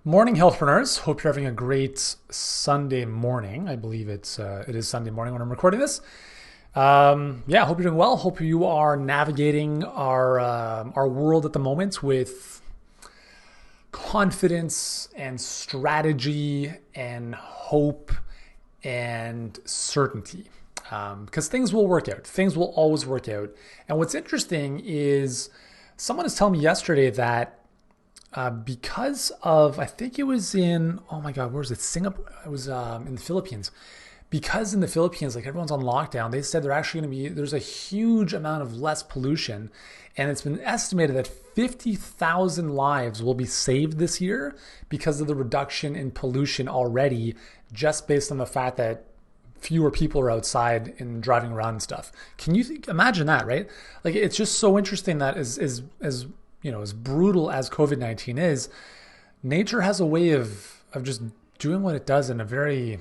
Morning, healthpreneurs. Hope you're having a great Sunday morning. I believe it is Sunday morning when I'm recording this. Yeah, hope you're doing well. Hope you are navigating our world at the moment with confidence and strategy and hope and certainty. Because things will work out. Things will always work out. And what's interesting is someone was telling me yesterday that because of, I think it was in, oh my God, where was it? Singapore. It was in the Philippines. Because in the Philippines, like everyone's on lockdown, they said they're actually going to be, there's a huge amount of less pollution. And it's been estimated that 50,000 lives will be saved this year because of the reduction in pollution already, just based on the fact that fewer people are outside and driving around and stuff. Can you imagine that, right? Like, it's just so interesting that as as brutal as COVID-19 is, nature has a way of just doing what it does in a very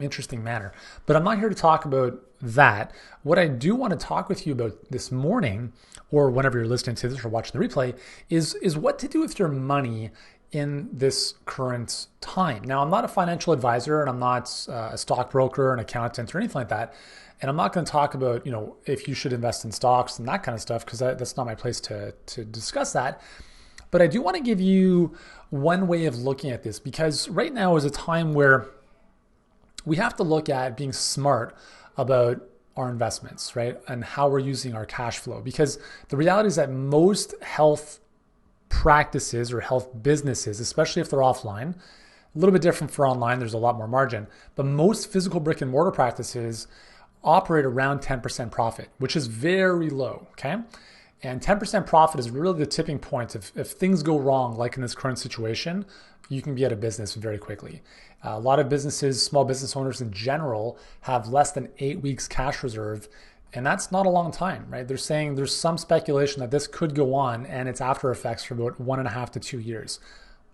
interesting manner. But I'm not here to talk about that. What I do want to talk with you about this morning, or whenever you're listening to this or watching the replay, is what to do with your money in this current time. Now, I'm not a financial advisor, and I'm not a stockbroker, an accountant, or anything like that. And I'm not going to talk about, if you should invest in stocks and that kind of stuff, because that's not my place to discuss that. But I do want to give you one way of looking at this, because right now is a time where we have to look at being smart about our investments, right? And how we're using our cash flow. Because the reality is that most health practices or health businesses, especially if they're offline, a little bit different for online, there's a lot more margin, but most physical brick and mortar practices operate around 10% profit, which is very low, okay? And 10% profit is really the tipping point. If things go wrong, like in this current situation, you can be out of business very quickly. A lot of businesses, small business owners in general, have less than 8 weeks cash reserve, and that's not a long time, right? They're saying there's some speculation that this could go on and its after effects for about 1.5 to 2 years.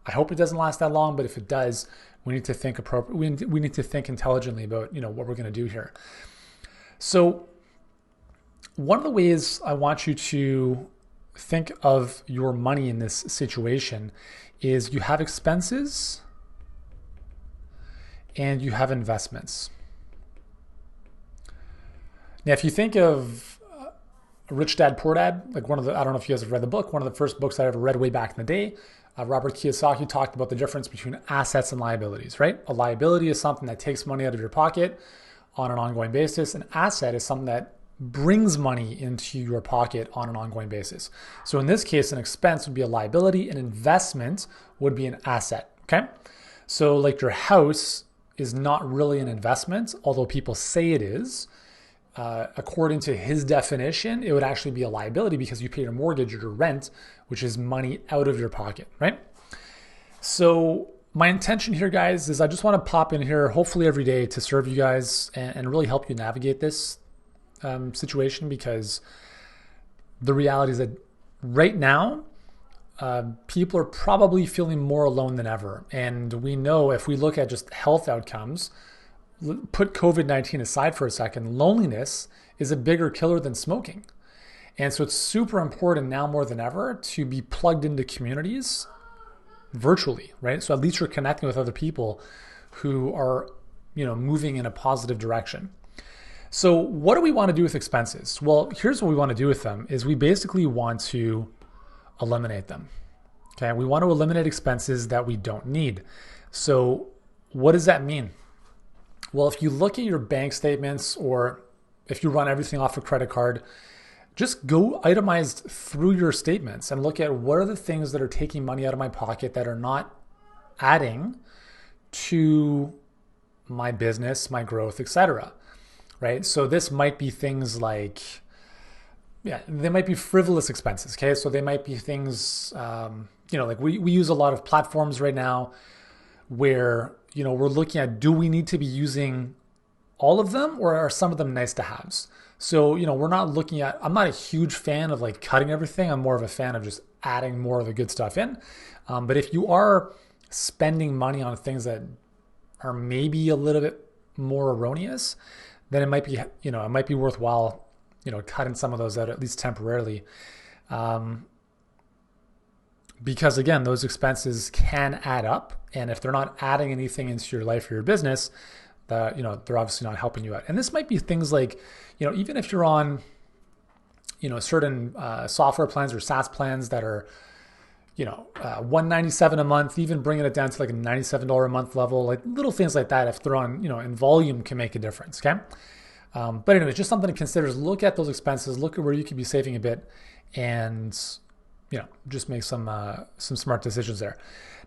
I hope it doesn't last that long, but if it does, we need to think we need to think intelligently about what we're going to do here. So one of the ways I want you to think of your money in this situation is you have expenses and you have investments. Now, if you think of Rich Dad, Poor Dad, like I don't know if you guys have read the book, one of the first books I ever read way back in the day, Robert Kiyosaki talked about the difference between assets and liabilities, right? A liability is something that takes money out of your pocket on an ongoing basis. An asset is something that brings money into your pocket on an ongoing basis. So in this case, an expense would be a liability, an investment would be an asset, okay? So like your house is not really an investment, although people say it is. According to his definition, it would actually be a liability because you pay your mortgage or your rent, which is money out of your pocket, right? So my intention here, guys, is I just want to pop in here, hopefully every day, to serve you guys and really help you navigate this situation, because the reality is that right now, people are probably feeling more alone than ever. And we know if we look at just health outcomes, put COVID-19 aside for a second, loneliness is a bigger killer than smoking. And so it's super important now more than ever to be plugged into communities virtually, right? So at least you're connecting with other people who are, moving in a positive direction. So what do we want to do with expenses? Well, here's what we want to do with them is we basically want to eliminate them. Okay. We want to eliminate expenses that we don't need. So what does that mean? Well, if you look at your bank statements, or if you run everything off a credit card, just go itemized through your statements and look at what are the things that are taking money out of my pocket that are not adding to my business, my growth, etc. Right? So this might be things like, they might be frivolous expenses. Okay. So they might be things, like we use a lot of platforms right now where, we're looking at, do we need to be using all of them, or are some of them nice to haves? So, we're not looking at, I'm not a huge fan of like cutting everything. I'm more of a fan of just adding more of the good stuff in. But if you are spending money on things that are maybe a little bit more erroneous, then it might be, it might be worthwhile, cutting some of those out, at least temporarily. because again, those expenses can add up. And if they're not adding anything into your life or your business, that, they're obviously not helping you out. And this might be things like, even if you're on, certain software plans or SaaS plans that are, $197 a month, even bringing it down to like a $97 a month level, like little things like that, if they're on, in volume, can make a difference. Okay. But anyway, just something to consider is look at those expenses, look at where you could be saving a bit, and, just make some smart decisions there.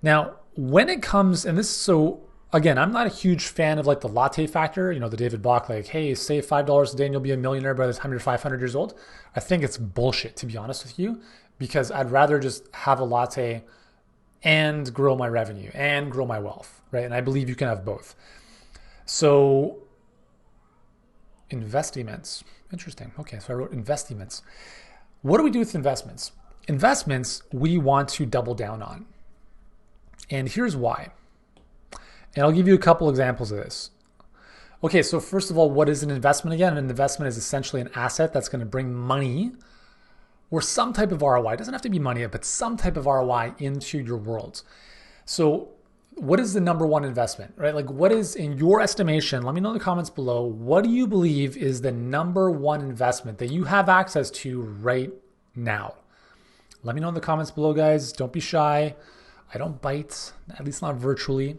Now, when it comes, and this, so again, I'm not a huge fan of like the latte factor, the David Bach, like, hey, save $5 a day and you'll be a millionaire by the time you're 500 years old. I think it's bullshit, to be honest with you, because I'd rather just have a latte and grow my revenue and grow my wealth, right? And I believe you can have both. So investments, interesting. Okay, so I wrote investments. What do we do with investments? Investments, we want to double down on. And here's why. And I'll give you a couple examples of this. Okay, so first of all, what is an investment again? An investment is essentially an asset that's going to bring money or some type of ROI. It doesn't have to be money, but some type of ROI into your world. So what is the number one investment, right? Like, what is, in your estimation, let me know in the comments below, what do you believe is the number one investment that you have access to right now? Let me know in the comments below, guys. Don't be shy. I don't bite, at least not virtually.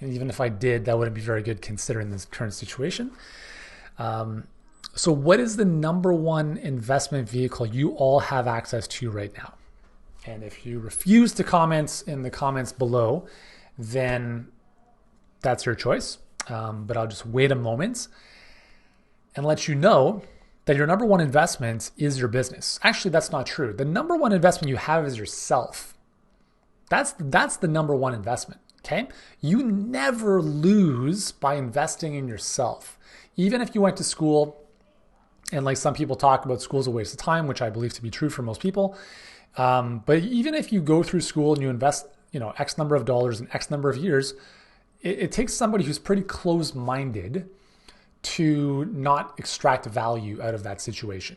And even if I did, that wouldn't be very good considering this current situation. So what is the number one investment vehicle you all have access to right now? And if you refuse to comment in the comments below, then that's your choice. But I'll just wait a moment and let you know that your number one investment is your business. Actually, that's not true. The number one investment you have is yourself. That's the number one investment, okay? You never lose by investing in yourself. Even if you went to school, and like some people talk about school's a waste of time, which I believe to be true for most people. But even if you go through school and you invest, X number of dollars in X number of years, it takes somebody who's pretty close-minded to not extract value out of that situation.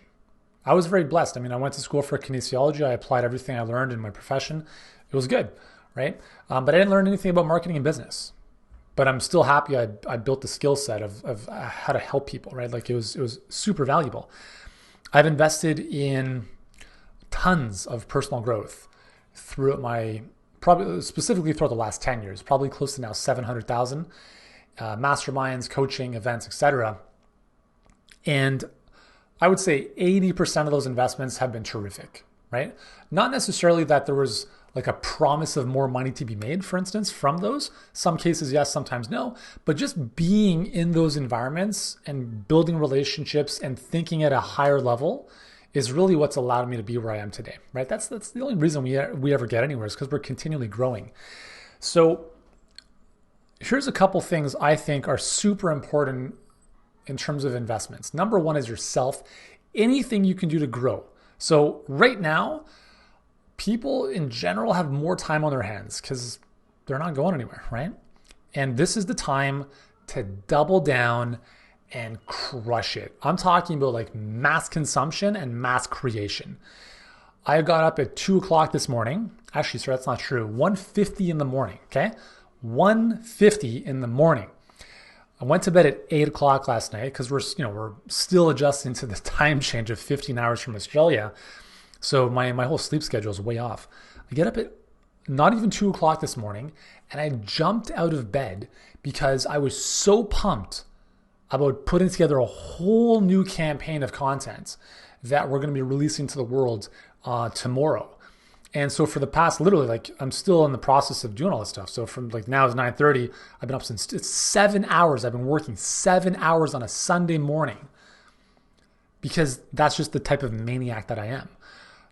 I was very blessed. I went to school for kinesiology. I applied everything I learned in my profession. It was good, right? But I didn't learn anything about marketing and business. But I'm still happy I built the skill set of how to help people, right? Like it was super valuable. I've invested in tons of personal growth throughout probably specifically throughout the last 10 years, probably close to now 700,000 masterminds, coaching, events, etc. And I would say 80% of those investments have been terrific, right? Not necessarily that there was like a promise of more money to be made, for instance, from those. Some cases, yes, sometimes no. But just being in those environments and building relationships and thinking at a higher level is really what's allowed me to be where I am today, right? That's the only reason we ever get anywhere, is because we're continually growing. So here's a couple things I think are super important in terms of investments. Number one is yourself. Anything you can do to grow. So right now, people in general have more time on their hands because they're not going anywhere, right? And this is the time to double down and crush it. I'm talking about like mass consumption and mass creation. I got up at 2 o'clock this morning. Actually, sir, that's not true. 1:50 in the morning, okay? 1:50 in the morning. I went to bed at 8 o'clock last night because we're still adjusting to the time change of 15 hours from Australia. So my whole sleep schedule is way off. I get up at not even 2 o'clock this morning, and I jumped out of bed because I was so pumped about putting together a whole new campaign of content that we're going to be releasing to the world tomorrow. And so for the past, literally, like I'm still in the process of doing all this stuff. So from like now it's 9:30, I've been up since it's 7 hours. I've been working 7 hours on a Sunday morning because that's just the type of maniac that I am.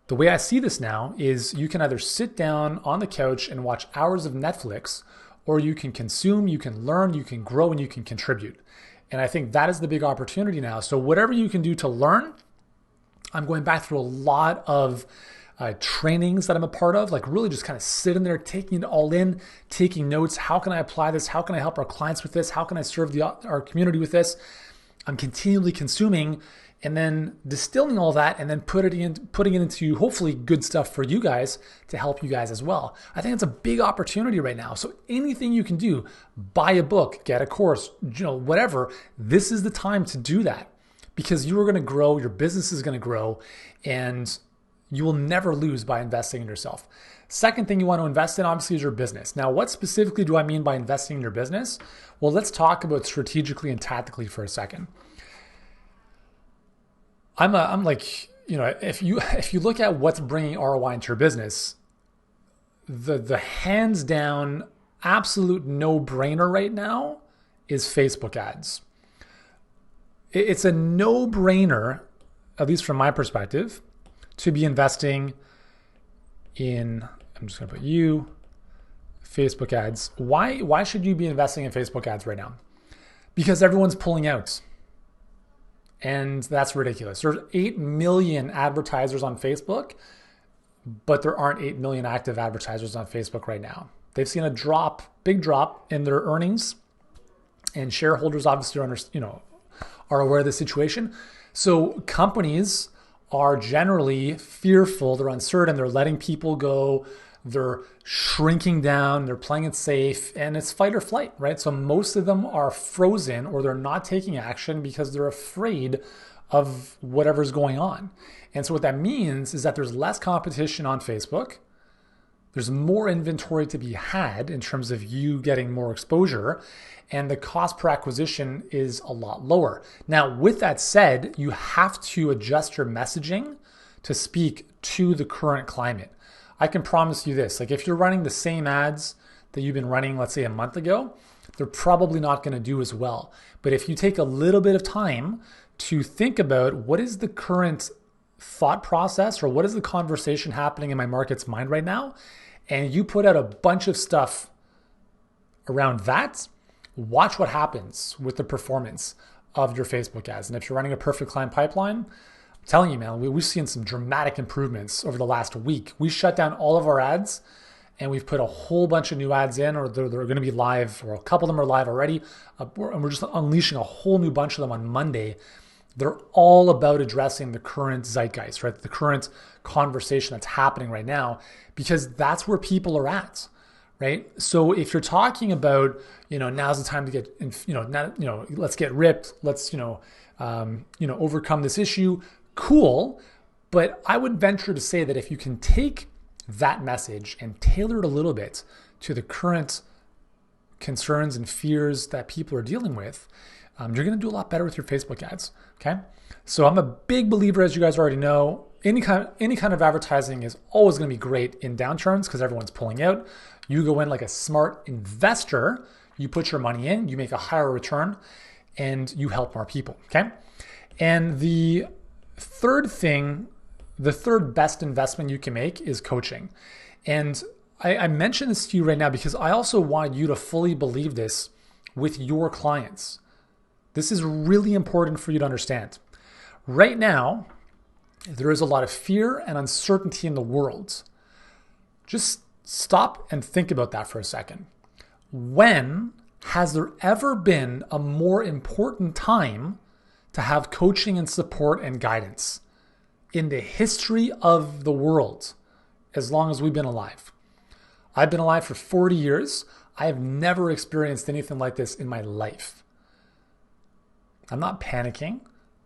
The way I see this now is you can either sit down on the couch and watch hours of Netflix, or you can consume, you can learn, you can grow, and you can contribute. And I think that is the big opportunity now. So whatever you can do to learn, I'm going back through a lot of trainings that I'm a part of, like really just kind of sitting there, taking it all in, taking notes. How can I apply this? How can I help our clients with this? How can I serve our community with this? I'm continually consuming and then distilling all that and then putting it into hopefully good stuff for you guys to help you guys as well. I think it's a big opportunity right now. So anything you can do, buy a book, get a course, whatever, this is the time to do that, because you are going to grow, your business is going to grow, and you will never lose by investing in yourself. Second thing you want to invest in, obviously, is your business. Now, what specifically do I mean by investing in your business? Well, let's talk about strategically and tactically for a second. I'm like, if you look at what's bringing ROI into your business, the hands down absolute no-brainer right now is Facebook ads. It's a no-brainer, at least from my perspective, to be investing in, I'm just going to put Facebook ads. Why should you be investing in Facebook ads right now? Because everyone's pulling out. And that's ridiculous. There's 8 million advertisers on Facebook, but there aren't 8 million active advertisers on Facebook right now. They've seen a big drop in their earnings, and shareholders obviously are aware of the situation. So companies are generally fearful, they're uncertain, they're letting people go, they're shrinking down, they're playing it safe, and it's fight or flight, right? So most of them are frozen or they're not taking action because they're afraid of whatever's going on. And so what that means is that there's less competition on Facebook. There's more inventory to be had in terms of you getting more exposure, and the cost per acquisition is a lot lower. Now, with that said, you have to adjust your messaging to speak to the current climate. I can promise you this, like if you're running the same ads that you've been running, let's say a month ago, they're probably not going to do as well. But if you take a little bit of time to think about what is the current thought process or what is the conversation happening in my market's mind right now, and you put out a bunch of stuff around that, watch what happens with the performance of your Facebook ads. And if you're running a perfect client pipeline, I'm telling you, man, we've seen some dramatic improvements over the last week. We shut down all of our ads and we've put a whole bunch of new ads in, or they're going to be live, or a couple of them are live already. And we're just unleashing a whole new bunch of them on Monday. They're all about addressing the current zeitgeist, right? The current conversation that's happening right now, because that's where people are at, right? So if you're talking about, now's the time to get, let's get ripped, let's, overcome this issue, cool. But I would venture to say that if you can take that message and tailor it a little bit to the current concerns and fears that people are dealing with, you're going to do a lot better with your Facebook ads. Okay. So I'm a big believer, as you guys already know, any kind of advertising is always going to be great in downturns because everyone's pulling out. You go in like a smart investor, you put your money in, you make a higher return, and you help more people. Okay. And the third best investment you can make is coaching. And I mention this to you right now because I also want you to fully believe this with your clients. This is really important for you to understand. Right now, there is a lot of fear and uncertainty in the world. Just stop and think about that for a second. When has there ever been a more important time to have coaching and support and guidance in the history of the world, as long as we've been alive? I've been alive for 40 years. I have never experienced anything like this in my life. I'm not panicking,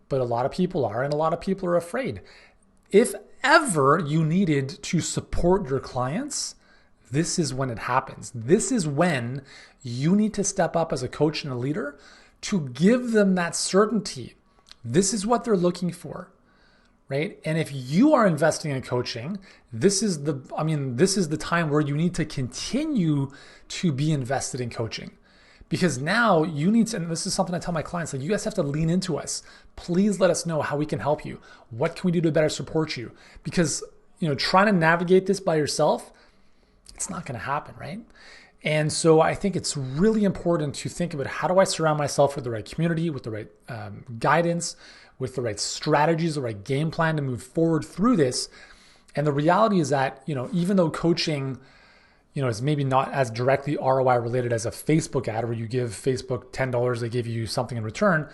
but a lot of people are, and a lot of people are afraid. If ever you needed to support your clients, this is when it happens. This is when you need to step up as a coach and a leader to give them that certainty. This is what they're looking for, right? And if you are investing in coaching, this is the time where you need to continue to be invested in coaching. Because now you need to, and this is something I tell my clients, like, you guys have to lean into us. Please let us know how we can help you. What can we do to better support you? Because, trying to navigate this by yourself, it's not going to happen, right? And so I think it's really important to think about, how do I surround myself with the right community, with the right guidance, with the right strategies, the right game plan to move forward through this. And the reality is that, even though coaching, is maybe not as directly ROI related as a Facebook ad where you give Facebook $10, they give you something in return.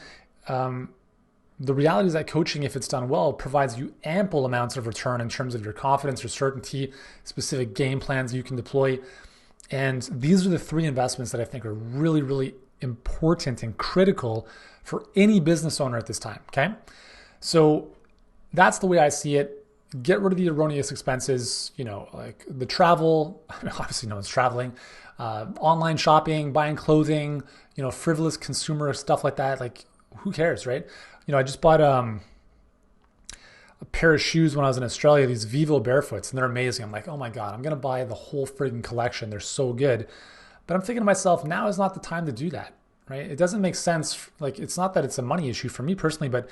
the reality is that coaching, if it's done well, provides you ample amounts of return in terms of your confidence, your certainty, specific game plans you can deploy. And these are the three investments that I think are really, really important and critical for any business owner at this time. Okay. So that's the way I see it. Get rid of the erroneous expenses, like the travel. Obviously, no one's traveling. Online shopping, buying clothing, frivolous consumer stuff like that. Like, who cares, right? I just bought a pair of shoes when I was in Australia, these Vivo Barefoots, and they're amazing. I'm like, oh my God, I'm going to buy the whole friggin' collection. They're so good. But I'm thinking to myself, now is not the time to do that, right? It doesn't make sense. Like, it's not that it's a money issue for me personally, but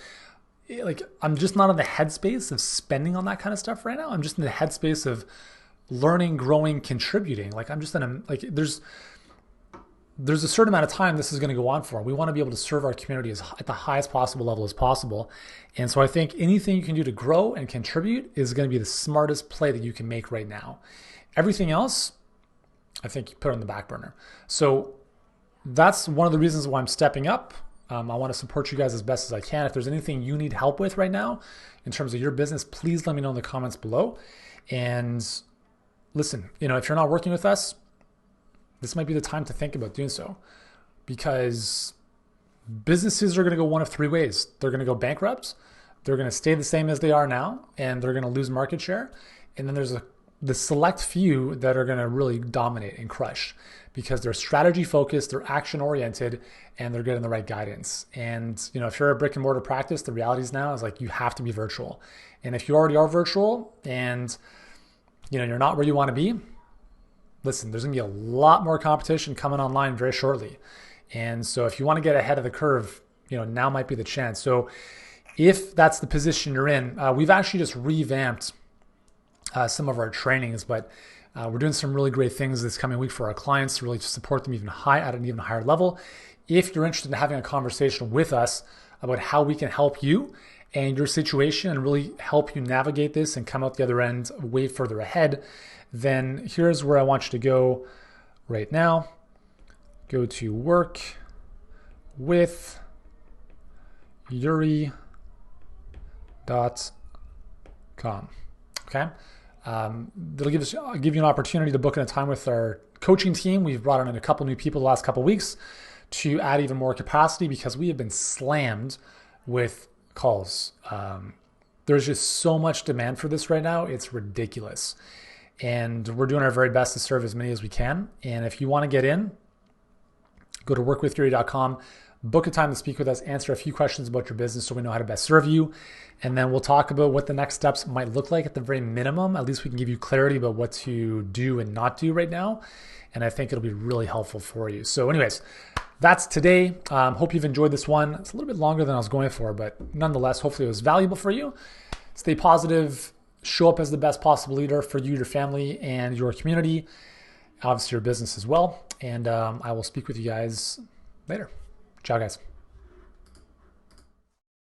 like, I'm just not in the headspace of spending on that kind of stuff right now. I'm just in the headspace of learning, growing, contributing. Like, I'm just in a, like, there's a certain amount of time this is going to go on for. We want to be able to serve our community at the highest possible level as possible. And so I think anything you can do to grow and contribute is going to be the smartest play that you can make right now. Everything else, I think you put on the back burner. So that's one of the reasons why I'm stepping up. I want to support you guys as best as I can. If there's anything you need help with right now in terms of your business, please let me know in the comments below. And listen, if you're not working with us, this might be the time to think about doing so, because businesses are going to go one of three ways. They're going to go bankrupt, they're going to stay the same as they are now, and they're going to lose market share. And then there's the select few that are going to really dominate and crush because they're strategy focused, they're action oriented, and they're getting the right guidance. And if you're a brick and mortar practice, the reality is now is like you have to be virtual. And if you already are virtual and you're not where you want to be, listen, there's going to be a lot more competition coming online very shortly. And so if you want to get ahead of the curve, now might be the chance. So if that's the position you're in, we've actually just revamped some of our trainings, but we're doing some really great things this coming week for our clients to really support them at an even higher level. If you're interested in having a conversation with us about how we can help you and your situation and really help you navigate this and come out the other end way further ahead, then here's where I want you to go right now. Go to workwithyuri.com. Okay. That'll give you an opportunity to book in a time with our coaching team. We've brought in a couple new people the last couple of weeks to add even more capacity because we have been slammed with calls. There's just so much demand for this right now. It's ridiculous. And we're doing our very best to serve as many as we can. And if you want to get in, go to workwithyuri.com, book a time to speak with us, answer a few questions about your business so we know how to best serve you. And then we'll talk about what the next steps might look like at the very minimum. At least we can give you clarity about what to do and not do right now. And I think it'll be really helpful for you. So anyways, that's today. Hope you've enjoyed this one. It's a little bit longer than I was going for, but nonetheless, hopefully it was valuable for you. Stay positive. Show up as the best possible leader for you, your family, and your community. Obviously your business as well. And I will speak with you guys later. Ciao, guys.